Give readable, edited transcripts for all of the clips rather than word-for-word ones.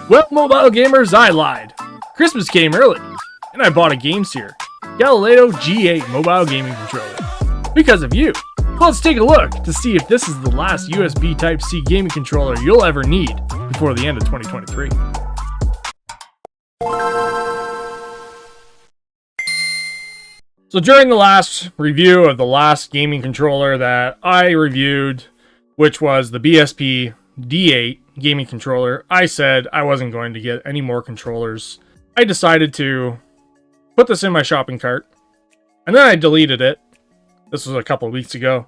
Well, mobile gamers, I lied. Christmas came early, and I bought a Gamesir Galileo G8 mobile gaming controller. Because of you. Let's take a look to see if this is the last USB Type-C gaming controller you'll ever need before the end of 2023. So during the last review of the last gaming controller that I reviewed, which was the BSP D8 gaming controller, I said I wasn't going to get any more controllers. I decided to put this in my shopping cart, and then I deleted it. This was a couple of weeks ago.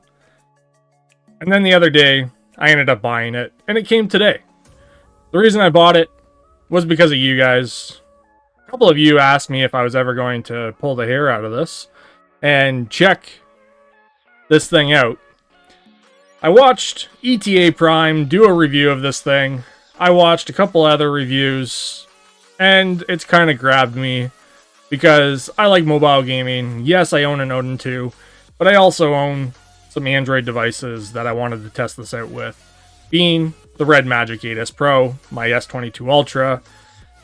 And then the other day, I ended up buying it, and it came today. The reason I bought it was because of you guys. A couple of you asked me if I was ever going to pull the hair out of this and check this thing out. I watched ETA Prime do a review of this thing. I watched a couple other reviews, and it's kind of grabbed me because I like mobile gaming. Yes, I own an Odin 2, but I also own some Android devices that I wanted to test this out with, being the Red Magic 8S Pro, my S22 Ultra,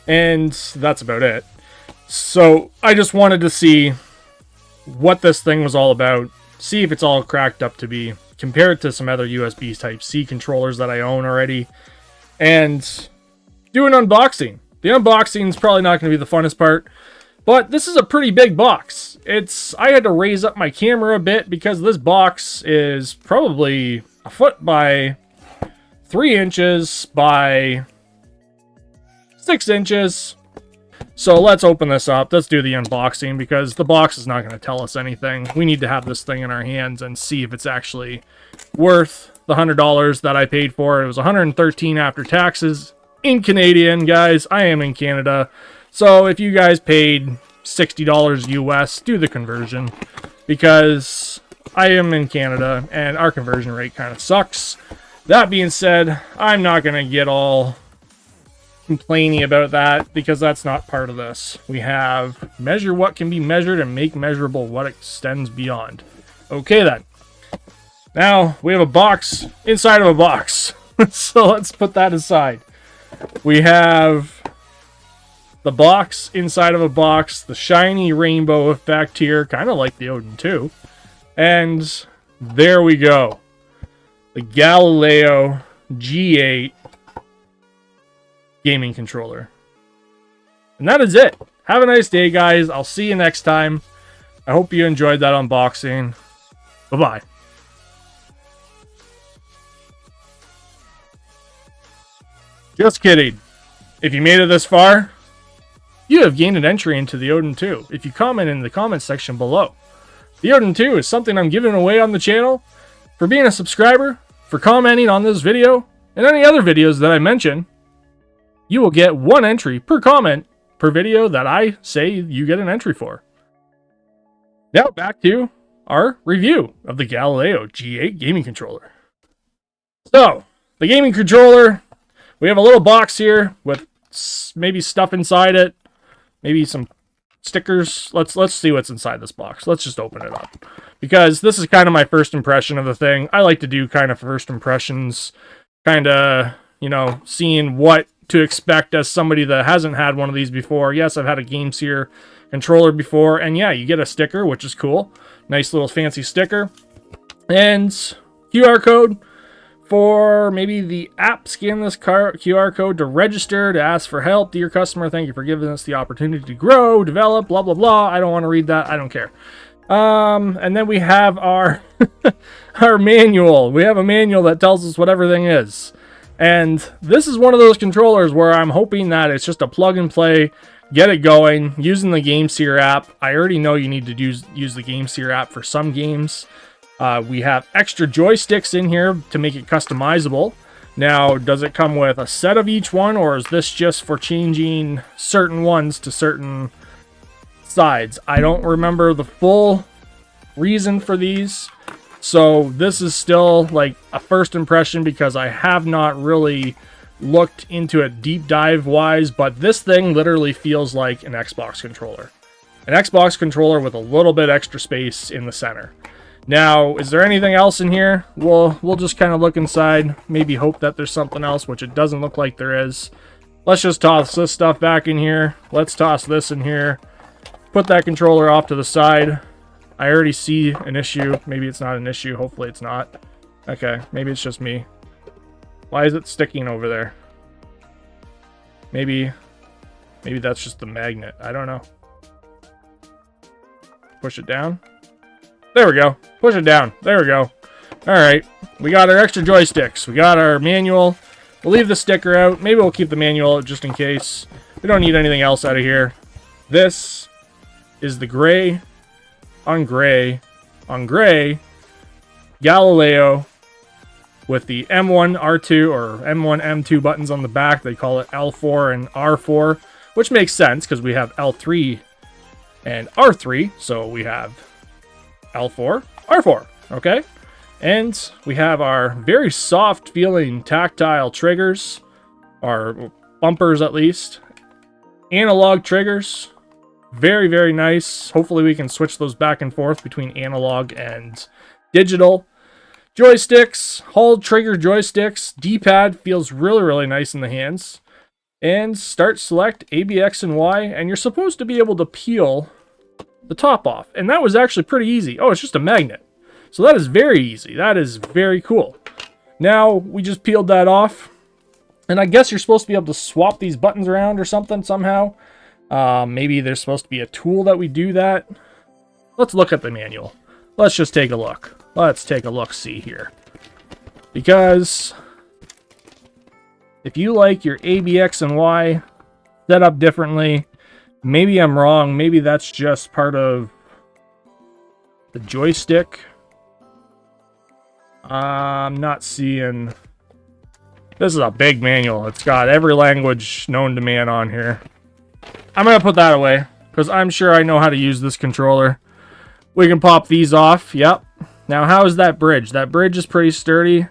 and that's about it. So I just wanted to see what this thing was all about, see if it's all cracked up to be, compare it to some other USB Type-C controllers that I own already, and do an unboxing. The unboxing is probably not going to be the funnest part, but this is a pretty big box. I had to raise up my camera a bit because this box is probably a foot by 3 inches by 6 inches. So let's open this up. Let's do the unboxing because the box is not going to tell us anything. We need to have this thing in our hands and see if it's actually worth the $100 that I paid for. It was $113 after taxes in Canadian, guys. I am in Canada. So if you guys paid $60 US, do the conversion because I am in Canada and our conversion rate kind of sucks. That being said, I'm not going to get all complaining about that because that's not part of this. We have measure what can be measured and make measurable what extends beyond. Okay then. Now we have a box inside of a box. So let's put that aside. We have the box inside of a box, the shiny rainbow effect here, kind of like the Odin 2. And there we go. The Galileo G8 gaming controller. And that is it. Have a nice day, guys. I'll see you next time. I hope you enjoyed that unboxing. Bye-bye. Just kidding. If you made it this far, you have gained an entry into the Odin 2 if you comment in the comments section below. The Odin 2 is something I'm giving away on the channel for being a subscriber, for commenting on this video, and any other videos that I mention. You will get 1 entry per comment per video that I say you get an entry for. Now back to our review of the Galileo G8 gaming controller. So, the gaming controller, we have a little box here with maybe stuff inside it, maybe some stickers. Let's see what's inside this box. Let's just open it up because this is kind of my first impression of the thing. I like to do kind of first impressions, kind of, seeing what to expect as somebody that hasn't had one of these before. Yes, I've had a Gamesir controller before, and yeah, you get a sticker, which is cool. Nice little fancy sticker. And QR code for maybe the app. Scan this QR code to register, to ask for help. Dear customer, thank you for giving us the opportunity to grow, develop, blah, blah, blah. I don't want to read that. I don't care. And then we have our, our manual. We have a manual that tells us what everything is. And this is one of those controllers where I'm hoping that it's just a plug and play, get it going, using the Gamesir app. I already know you need to use the Gamesir app for some games. We have extra joysticks in here to make it customizable. Now, does it come with a set of each one, or is this just for changing certain ones to certain sides? I don't remember the full reason for these. So this is still like a first impression because I have not really looked into it deep dive wise, but this thing literally feels like an Xbox controller. An Xbox controller with a little bit extra space in the center. Now, is there anything else in here? We'll just kind of look inside, maybe hope that there's something else, which it doesn't look like there is. Let's just toss this stuff back in here. Let's toss this in here. Put that controller off to the side. I already see an issue. Maybe it's not an issue. Hopefully it's not. Okay, maybe it's just me. Why is it sticking over there? Maybe that's just the magnet. I don't know. Push it down. There we go. Push it down. There we go. Alright. We got our extra joysticks. We got our manual. We'll leave the sticker out. Maybe we'll keep the manual out just in case. We don't need anything else out of here. This is the gray on gray on gray Galileo with the M1 R2 or M1 M2 buttons on the back. They call it L4 and R4, which makes sense because we have L3 and R3, so we have L4, R4, okay? And we have our very soft feeling tactile triggers, our bumpers at least, analog triggers, very, very nice. Hopefully we can switch those back and forth between analog and digital. Joysticks, hold trigger joysticks, D-pad feels really, really nice in the hands. And start, select, A, B, X, and Y, and you're supposed to be able to peel the top off. And that was actually pretty easy. Oh, it's just a magnet. So that is very easy. That is very cool. Now, we just peeled that off. And I guess you're supposed to be able to swap these buttons around or something somehow. Maybe there's supposed to be a tool that we do that. Let's look at the manual. Let's just take a look. Let's take a look-see here. Because if you like your A, B, X, and Y set up differently, maybe I'm wrong. Maybe that's just part of the joystick. I'm not seeing... This is a big manual. It's got every language known to man on here. I'm going to put that away because I'm sure I know how to use this controller. We can pop these off. Yep. Now, how is that bridge? That bridge is pretty sturdy.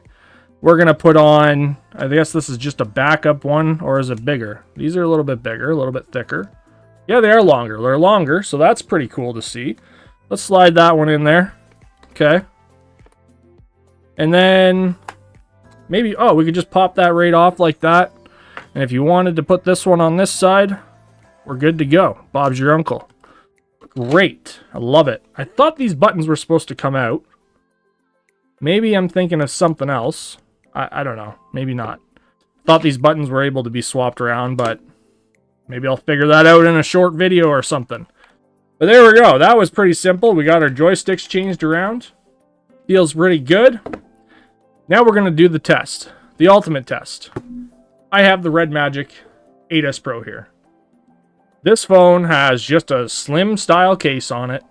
We're going to put on... I guess this is just a backup one, or is it bigger? These are a little bit bigger, a little bit thicker. Yeah, they are longer. They're longer, so that's pretty cool to see. Let's slide that one in there. Okay. And then maybe, oh, we could just pop that right off like that. And if you wanted to put this one on this side, we're good to go. Bob's your uncle. Great. I love it. I thought these buttons were supposed to come out. Maybe I'm thinking of something else. I don't know. Maybe not. Thought these buttons were able to be swapped around, but maybe I'll figure that out in a short video or something. But there we go. That was pretty simple. We got our joysticks changed around. Feels pretty good. Now we're going to do the test. The ultimate test. I have the Red Magic 8S Pro here. This phone has just a slim style case on it.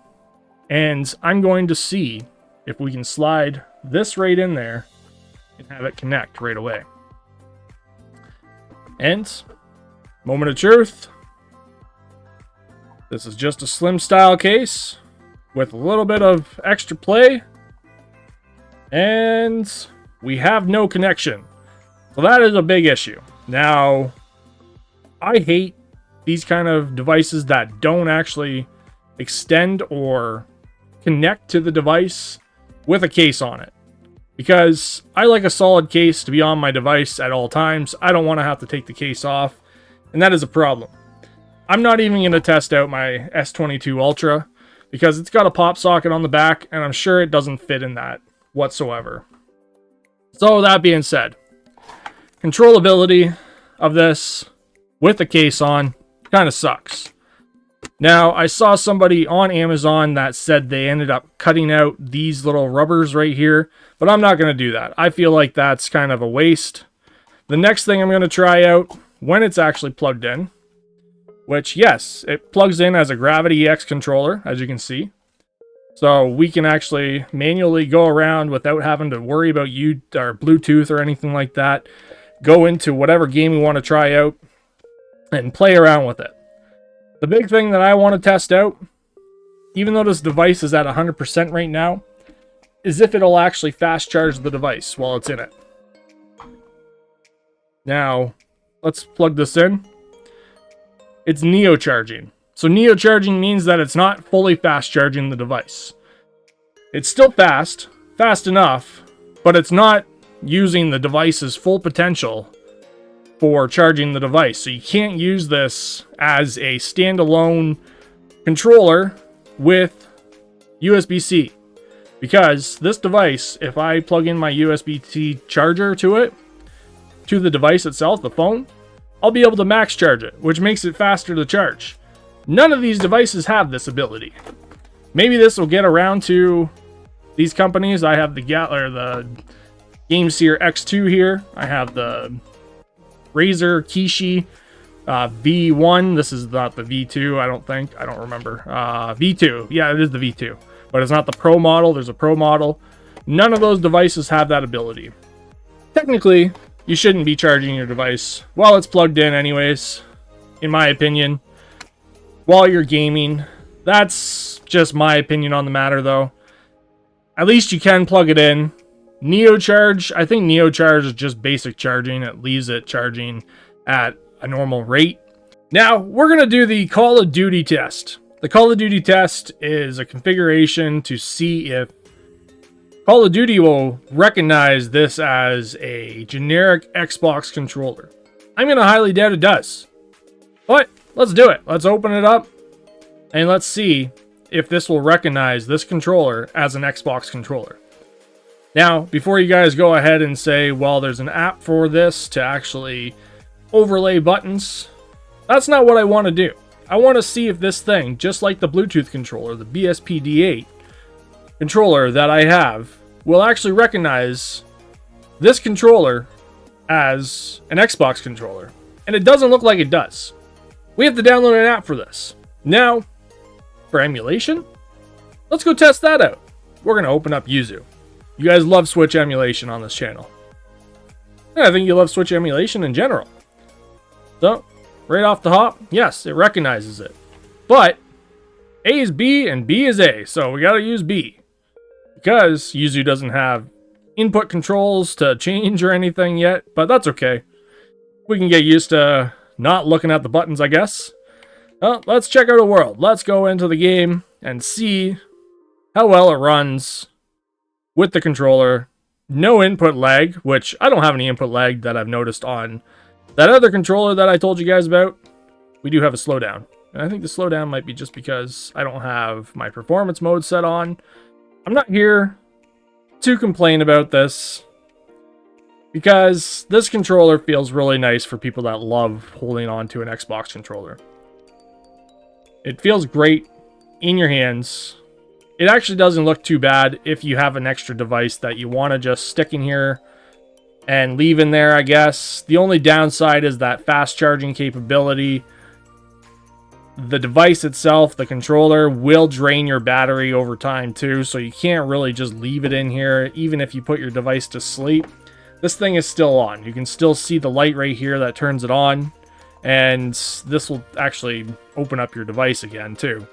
And I'm going to see if we can slide this right in there and have it connect right away. And, moment of truth. This is just a slim style case with a little bit of extra play. And we have no connection. So that is a big issue. Now, I hate these kind of devices that don't actually extend or connect to the device with a case on it. Because I like a solid case to be on my device at all times. I don't want to have to take the case off. And that is a problem. I'm not even going to test out my S22 Ultra because it's got a pop socket on the back and I'm sure it doesn't fit in that whatsoever. So that being said, controllability of this with the case on kind of sucks. Now, I saw somebody on Amazon that said they ended up cutting out these little rubbers right here, but I'm not going to do that. I feel like that's kind of a waste. The next thing I'm going to try out when it's actually plugged in, which, yes, it plugs in as a Gravity EX controller, as you can see. So we can actually manually go around without having to worry about or Bluetooth or anything like that. Go into whatever game we want to try out and play around with it. The big thing that I want to test out, even though this device is at 100% right now, is if it'll actually fast charge the device while it's in it. Now, let's plug this in. It's neo charging. So neo charging means that it's not fully fast charging the device. It's still fast enough, but it's not using the device's full potential for charging the device. So you can't use this as a standalone controller with USB-C, because this device, if I plug in my USB-C charger to it, to the device itself, the phone, I'll be able to max charge it, which makes it faster to charge. None of these devices have this ability. Maybe this will get around to these companies. I have the Gamesir X2 here. I have the Razer Kishi V1. This is not the V2, I don't think. I don't remember. V2. Yeah, it is the V2. But it's not the Pro model. There's a Pro model. None of those devices have that ability. Technically, you shouldn't be charging your device while it's plugged in anyways, in my opinion, while you're gaming. That's just my opinion on the matter, though. At least you can plug it in. NeoCharge, I think NeoCharge is just basic charging. It leaves it charging at a normal rate. Now, we're going to do the Call of Duty test. The Call of Duty test is a configuration to see if Call of Duty will recognize this as a generic Xbox controller. I'm going to highly doubt it does. But let's do it. Let's open it up and let's see if this will recognize this controller as an Xbox controller. Now, before you guys go ahead and say, well, there's an app for this to actually overlay buttons, that's not what I want to do. I want to see if this thing, just like the Bluetooth controller, the BSP D8 controller that I have, will actually recognize this controller as an Xbox controller. And it doesn't look like it does. We have to download an app for this. Now, for emulation, let's go test that out. We're going to open up Yuzu. You guys love Switch emulation on this channel. And I think you love Switch emulation in general. So, right off the hop, yes, it recognizes it. But A is B and B is A, so we gotta use B. Because Yuzu doesn't have input controls to change or anything yet, but that's okay. We can get used to not looking at the buttons, I guess. Well, let's check out a world. Let's go into the game and see how well it runs with the controller. No input lag, which I don't have any input lag that I've noticed on that other controller that I told you guys about. We do have a slowdown. And I think the slowdown might be just because I don't have my performance mode set on. I'm not here to complain about this, because this controller feels really nice for people that love holding on to an Xbox controller. It feels great in your hands. It actually doesn't look too bad if you have an extra device that you want to just stick in here and leave in there, I guess. The only downside is that fast charging capability. The device itself, the controller, will drain your battery over time too, so you can't really just leave it in here. Even if you put your device to sleep, this thing is still on. You can still see the light right here that turns it on, and this will actually open up your device again too.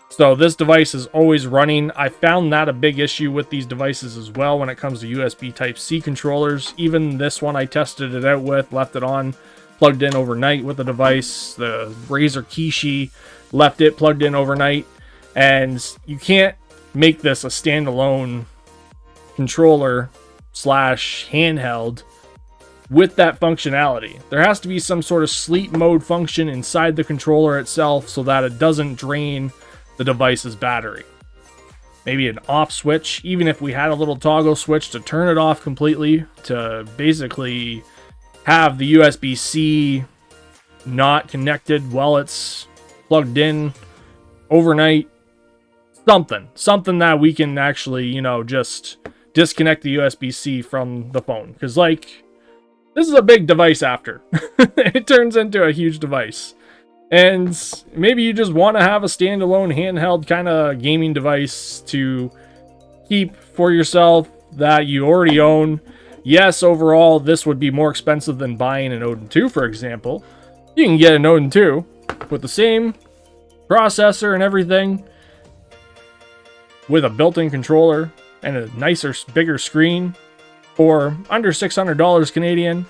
So this device is always running. I found that a big issue with these devices as well when it comes to USB Type-C controllers. Even this one I tested it out with, left it on, plugged in overnight with the device. The Razer Kishi, left it plugged in overnight. And you can't make this a standalone controller slash handheld with that functionality. There has to be some sort of sleep mode function inside the controller itself so that it doesn't drain the device's battery. Maybe an off switch, even if we had a little toggle switch to turn it off completely, to basically have the USB-C not connected while it's plugged in overnight. Something that we can actually, you know, just disconnect the USB-C from the phone. Because, like, this is a big device after. It turns into a huge device. And maybe you just want to have a standalone handheld kind of gaming device to keep for yourself that you already own. Yes, overall, this would be more expensive than buying an Odin 2, for example. You can get an Odin 2 with the same processor and everything, with a built-in controller and a nicer, bigger screen for under $600 Canadian.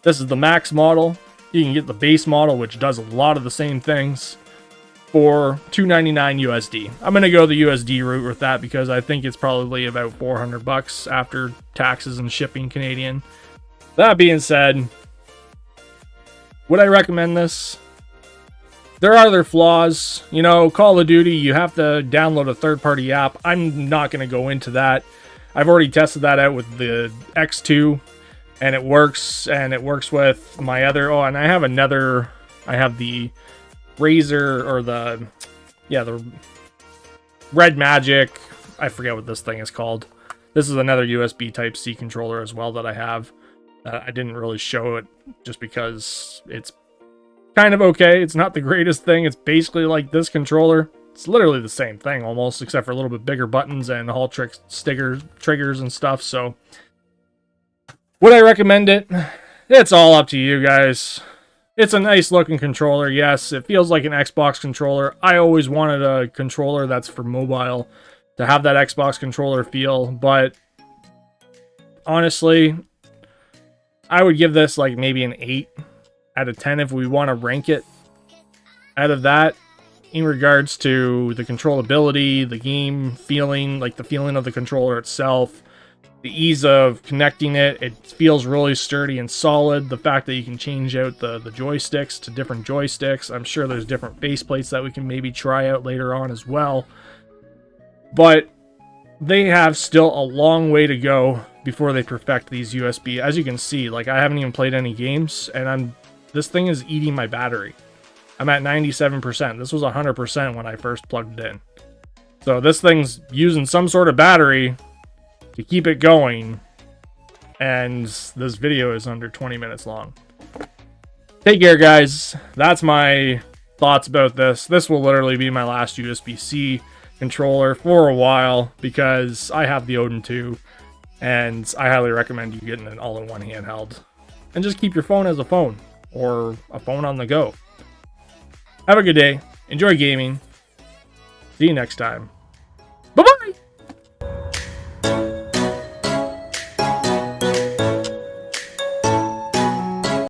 This is the max model. You can get the base model, which does a lot of the same things, for $299 USD. I'm going to go the USD route with that because I think it's probably about $400 after taxes and shipping Canadian. That being said, Would I recommend this? There are other flaws. You know, Call of Duty, you have to download a third-party app. I'm not going to go into that. I've already tested that out with the X2, and it works with my other... Oh, and I have another... I have the Razer, or the Red Magic. I forget what this thing is called. This is another USB Type-C controller as well that I have. I didn't really show it just because it's kind of okay. It's not the greatest thing. It's basically like this controller. It's literally the same thing almost, except for a little bit bigger buttons and Hall trick triggers and stuff. So, would I recommend it? It's all up to you guys. It's a nice looking controller. Yes, it feels like an Xbox controller. I always wanted a controller that's for mobile to have that Xbox controller feel, but honestly, I would give this like maybe an 8 out of 10 if we want to rank it out of that in regards to the controllability, the game feeling, like the feeling of the controller itself, the ease of connecting it. It feels really sturdy and solid. The fact that you can change out the joysticks to different joysticks. I'm sure there's different faceplates that we can maybe try out later on as well. But they have still a long way to go before they perfect these USB. As you can see, like, I haven't even played any games, and this thing is eating my battery. I'm at 97%. This was 100% when I first plugged it in. So this thing's using some sort of battery to keep it going, and this video is under 20 minutes long. Take care, guys. That's my thoughts about this. This will literally be my last USB-C controller for a while because I have the Odin 2, and I highly recommend you getting an all-in-one handheld. And just keep your phone as a phone, or a phone on the go. Have a good day. Enjoy gaming. See you next time. Bye-bye!